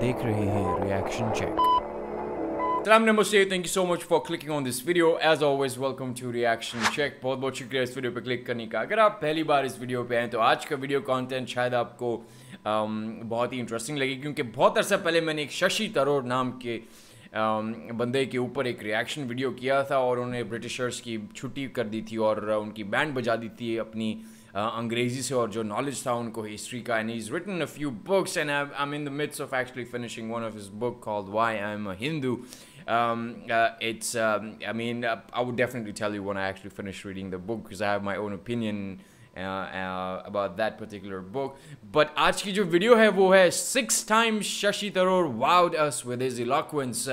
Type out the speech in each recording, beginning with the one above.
देख रहे हैं reaction check. Salam namaste, thank you so much for clicking on this video. As always, welcome to reaction check. बहुत बहुत शुक्रिया इस वीडियो पे क्लिक करने का। अगर आप पहली बार इस वीडियो पे हैं तो आज का वीडियो कंटेंट शायद आपको बहुत ही इंटरेस्टिंग लगे, क्योंकि बहुत अरसा पहले मैंने एक शशि थरूर नाम के बंदे के ऊपर एक रिएक्शन वीडियो किया था और उन्हें ब्रिटिशर्स की छुट्टी कर दी थी और उनकी बैंड बजा दी थी अपनी अंग्रेज़ी से, और जो नॉलेज था उनको हिस्ट्री का। And he is written a few books and I am in the midst of actually finishing one of his book called why I am a Hindu. I mean, I would definitely tell you when I actually finish reading the book, because I have my own opinion about that particular book. But आज की जो video है वो है 6 times Shashi Tharoor wowed us with his eloquence.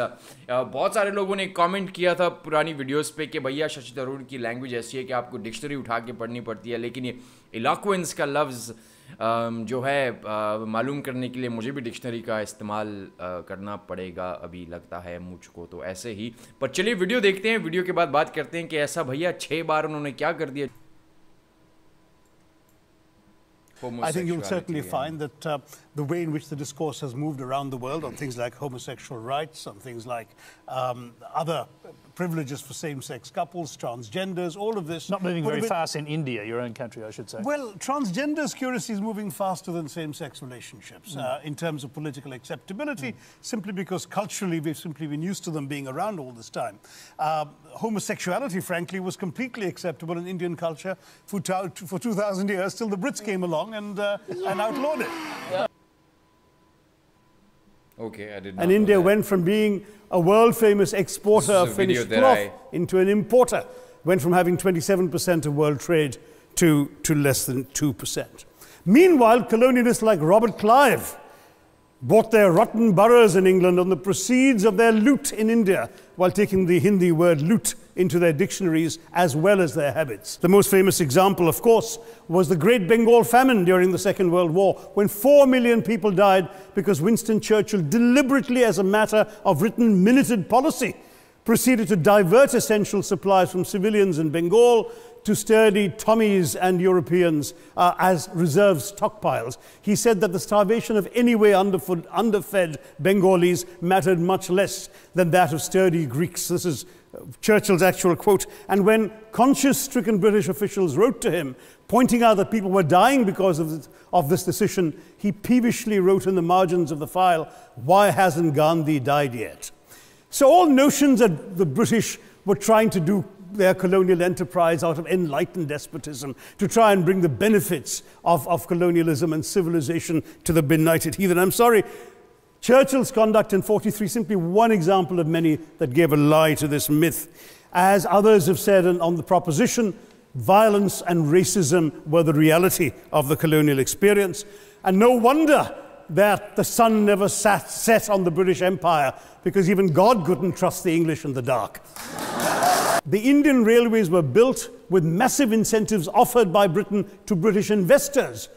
बहुत सारे लोगों ने कमेंट किया था पुरानी वीडियोस पे कि भैया शशि थरूर की लैंग्वेज ऐसी है कि आपको डिक्शनरी उठा के पढ़नी पड़ती है, लेकिन ये eloquence का लफ्ज़ जो है मालूम करने के लिए मुझे भी डिक्शनरी का इस्तेमाल करना पड़ेगा अभी, लगता है मुझको तो ऐसे ही। पर चलिए वीडियो देखते हैं, वीडियो के बाद बात करते हैं कि ऐसा भैया 6 बार उन्होंने क्या कर दिया। I think you'll certainly find that the way in which the discourse has moved around the world on things like homosexual rights, on things like other privileges for same-sex couples, transgenders, all of this. Not moving very fast in India, your own country, I should say. Well, transgenders, curiously, is moving faster than same-sex relationships in terms of political acceptability, simply because culturally we've simply been used to them being around all this time. Homosexuality, frankly, was completely acceptable in Indian culture for 2,000 years, till the Brits came along and outlawed it. Yeah. Okay, I did not and India went from being a world-famous exporter of finished cloth into an importer. Went from having 27% of world trade to less than 2%. Meanwhile, colonialists like Robert Clive bought their rotten boroughs in England on the proceeds of their loot in India, while taking the Hindi word loot into their dictionaries as well as their habits. The most famous example, of course, was the Great Bengal Famine during the Second World War, when 4 million people died because Winston Churchill, deliberately as a matter of written minuted policy, proceeded to divert essential supplies from civilians in Bengal to sturdy Tommies and Europeans as reserve stockpiles. He said that the starvation of anyway underfed Bengalis mattered much less than that of sturdy Greeks. This is Churchill's actual quote. And when conscience-stricken British officials wrote to him, pointing out that people were dying because of this decision, he peevishly wrote in the margins of the file, "Why hasn't Gandhi died yet?" So all notions that the British were trying to do their colonial enterprise out of enlightened despotism to try and bring the benefits of colonialism and civilization to the benighted heathen. I'm sorry, Churchill's conduct in 43 is simply one example of many that gave a lie to this myth. As others have said on the proposition, violence and racism were the reality of the colonial experience. And no wonder that the sun never set on the British Empire, because even God couldn't trust the English in the dark. The Indian railways were built with massive incentives offered by Britain to British investors,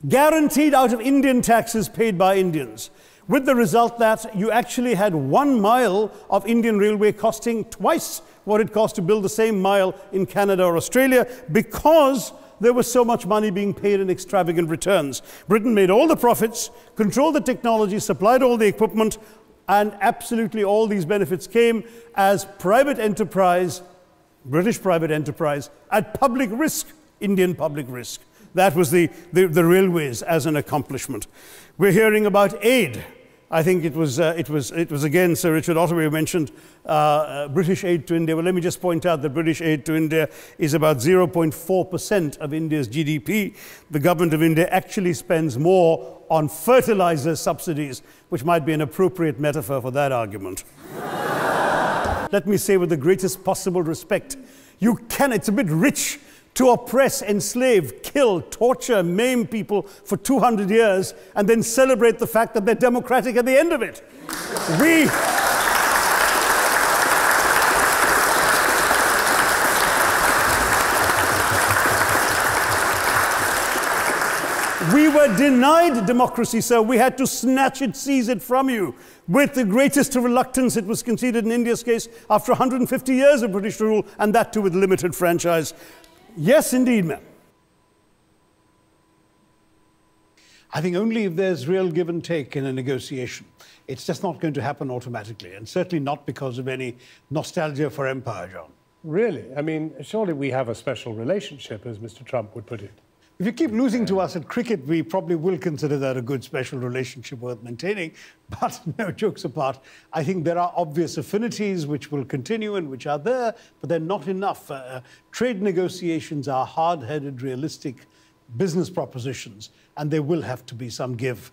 guaranteed out of Indian taxes paid by Indians, with the result that you actually had 1 mile of Indian railway costing twice what it cost to build the same mile in Canada or Australia, because there was so much money being paid in extravagant returns. Britain made all the profits, controlled the technology, supplied all the equipment, and absolutely all these benefits came as private enterprise, British private enterprise, at public risk, Indian public risk. That was the railways as an accomplishment. We're hearing about aid. I think it was again Sir Richard Ottaway who mentioned British aid to India. Well, let me just point out that British aid to India is about 0.4% of India's GDP. The government of India actually spends more on fertilizer subsidies, which might be an appropriate metaphor for that argument. Let me say with the greatest possible respect, it's a bit rich to oppress, enslave, kill, torture, maim people for 200 years and then celebrate the fact that they're democratic at the end of it. We were denied democracy, sir. We had to snatch it, seize it from you. With the greatest reluctance, it was conceded in India's case after 150 years of British rule, and that too with limited franchise. Yes, indeed, ma'am. I think only if there's real give and take in a negotiation. It's just not going to happen automatically, and certainly not because of any nostalgia for empire, John. Really? I mean, surely we have a special relationship, as Mr. Trump would put it. If you keep losing to us at cricket, we probably will consider that a good special relationship worth maintaining. But no, jokes apart, I think there are obvious affinities which will continue and which are there, but they're not enough. Trade negotiations are hard-headed, realistic business propositions, and there will have to be some give.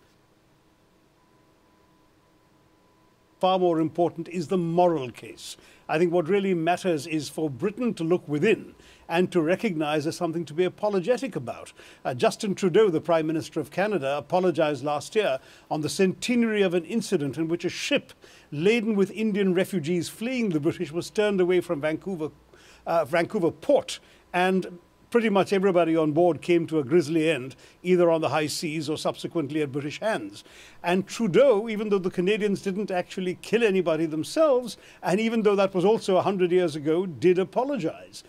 Far more important is the moral case. I think what really matters is for Britain to look within and to recognize there's something to be apologetic about. Justin Trudeau, the Prime Minister of Canada, apologized last year on the centenary of an incident in which a ship laden with Indian refugees fleeing the British was turned away from Vancouver port, and pretty much everybody on board came to a grisly end, either on the high seas or subsequently at British hands. And Trudeau, even though the Canadians didn't actually kill anybody themselves, and even though that was also 100 years ago, did apologize.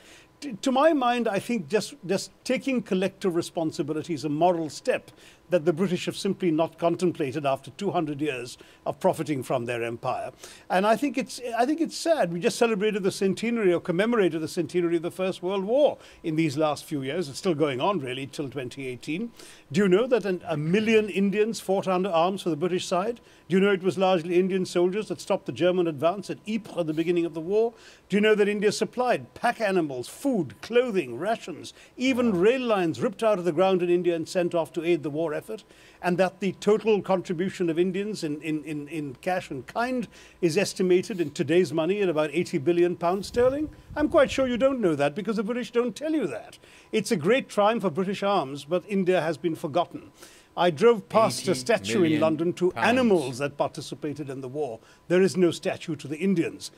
To my mind, I think just taking collective responsibility is a moral step that the British have simply not contemplated after 200 years of profiting from their empire. And I think it's sad. We just celebrated the centenary, or commemorated the centenary of the First World War in these last few years. It's still going on, really, till 2018. Do you know that a million Indians fought under arms for the British side? Do you know it was largely Indian soldiers that stopped the German advance at Ypres at the beginning of the war? Do you know that India supplied pack animals, food, clothing, rations, even rail lines ripped out of the ground in India and sent off to aid the war effort? And that the total contribution of Indians in cash and kind is estimated in today's money at about 80 billion pounds sterling? I'm quite sure you don't know that, because the British don't tell you that. It's a great triumph of British arms, but India has been forgotten. I drove past a statue in London to animals that participated in the war. There is no statue to the Indians.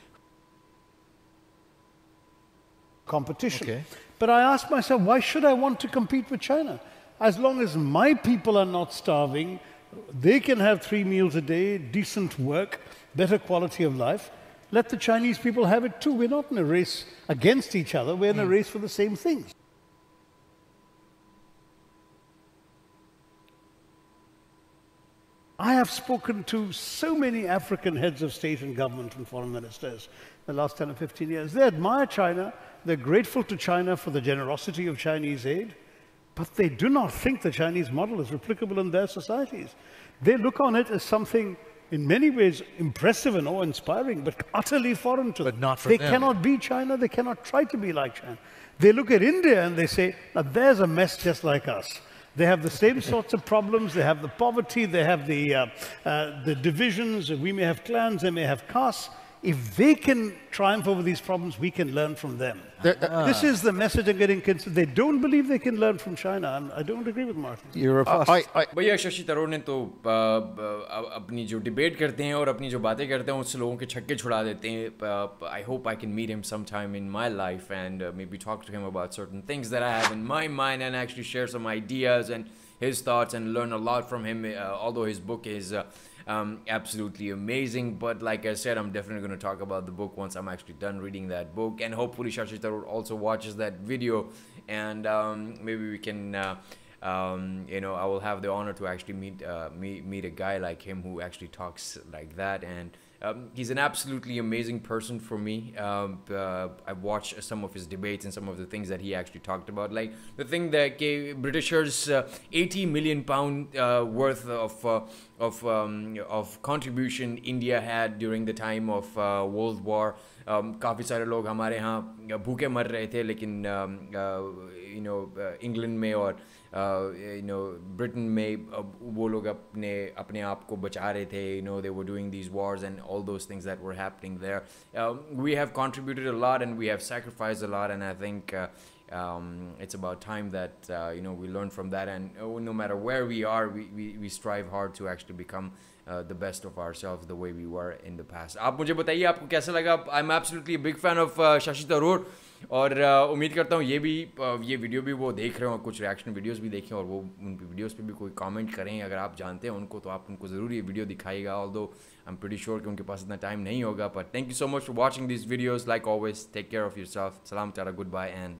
Competition. Okay. But I asked myself, why should I want to compete with China? As long as my people are not starving, they can have 3 meals a day, decent work, better quality of life, let the Chinese people have it too. We're not in a race against each other, we're in a race for the same things. I have spoken to so many African heads of state and government and foreign ministers in the last 10 or 15 years. They admire China, they're grateful to China for the generosity of Chinese aid, but they do not think the Chinese model is replicable in their societies. They look on it as something in many ways impressive and awe-inspiring, but utterly foreign to them. But not for them. them. They cannot be China, they cannot try to be like China. They look at India and they say, now there's a mess just like us. They have the same sorts of problems, they have the poverty, they have the divisions, we may have clans, they may have castes. If they can triumph over these problems, we can learn from them. This is the message I'm getting. They don't believe they can learn from China, and I don't agree with Martin. भैया शशि थरूर ने तो अपनी जो debate करते हैं और अपनी जो बातें करते हैं उससे लोगों के छक्के छुड़ा देते हैं. I hope I can meet him sometime in my life and maybe talk to him about certain things that I have in my mind and actually share some ideas and his thoughts and learn a lot from him, although his book is absolutely amazing. But like I said, I'm definitely going to talk about the book once I'm actually done reading that book, and hopefully Shashi Tharoor also watches that video, and maybe we can you know, I will have the honor to actually meet a guy like him who actually talks like that. And he's an absolutely amazing person for me. I've watched some of his debates and some of the things that he actually talked about, like the thing that Britishers 80 million pound worth of contribution India had during the time of World War. काफ़ी सारे लोग हमारे यहाँ भूखे मर रहे थे, लेकिन you know, England में और you know, Britain में वो लोग अपने आप को बचा रहे थे. You know, they were doing these wars and all those things that were happening there. We have contributed a lot and we have sacrificed a lot, and I think it's about time that you know, we learn from that, and no matter where we are, we strive hard to actually become the best of ourselves the way we were in the past. आप मुझे बताइए आपको कैसा लगा. I'm absolutely a big fan of Shashi Tharoor, और उम्मीद करता हूँ ये वीडियो भी वो देख रहे हो, कुछ रिएक्शन वीडियोस भी देखें और वो उन वीडियोस पे भी कोई कमेंट करें. अगर आप जानते हैं उनको तो आप उनको ज़रूर ये video दिखाइएगा, although I'm pretty sure कि उनके पास इतना टाइम नहीं होगा. But thank you so much for watching these videos. Like always, take care of yourself. Salam tara, goodbye, and